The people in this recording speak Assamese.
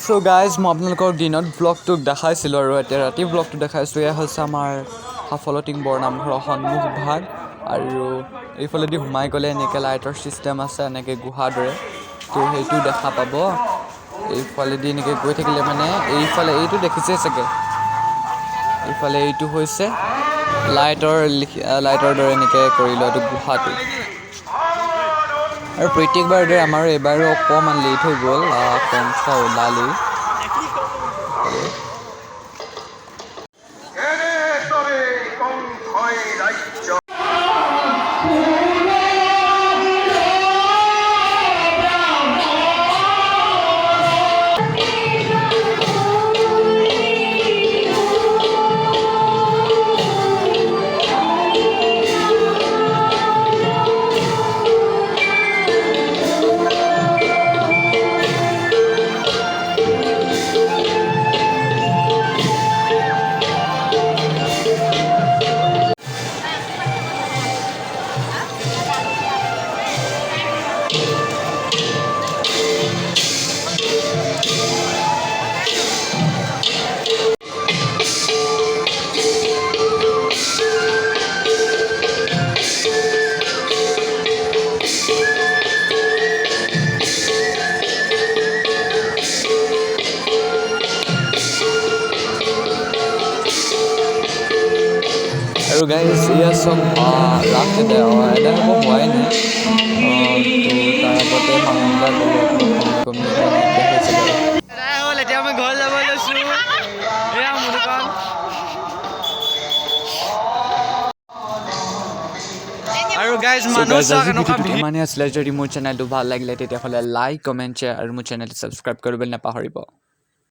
সো গাইজ মই আপোনালোকক দিনত ব্লগটোক দেখাইছিলোঁ আৰু এতিয়া ৰাতি ব্লগটো দেখাইছোঁ। এয়া হৈছে আমাৰ সাফলটিং বৰ নামঘৰৰ সন্মুখ ভাগ আৰু এইফালেদি সোমাই গ'লে এনেকৈ লাইটৰ ছিষ্টেম আছে, এনেকৈ গুহাৰ দৰে। তো সেইটো দেখা পাব। এইফালেদি এনেকৈ গৈ থাকিলে মানে এইফালে এইটো দেখিছে চাগে, এইফালে এইটো হৈছে লাইটৰ দৰে এনেকৈ কৰি লোৱাটো গুহাটো। আৰু প্ৰত্যেকবাৰ দৰে আমাৰো এইবাৰো অকণমান লেট হৈ গ'ল, কংস ওলালেই। আৰু গাইজ এয়া চব ৰাস এদায় হ'ব হোৱাই নাই। তো তাৰ আগতে মানুহবিলাক কমি নাইকিয়া হৈছিলে। হ'ল এতিয়া আমি ঘৰ যাব লৈছোঁ। এয়া মোৰ দোকান। আৰু গাইজ মানুহ চাওক এনেকুৱা ভিৰ। ইমানেই আছিলে। যদি মোৰ চেনেলটো ভাল লাগিলে তেতিয়াহ'লে লাইক, কমেণ্ট, শ্বেয়াৰ আৰু মোৰ চেনেলটো ছাবস্ক্ৰাইব কৰিবলৈ নাপাহৰিব।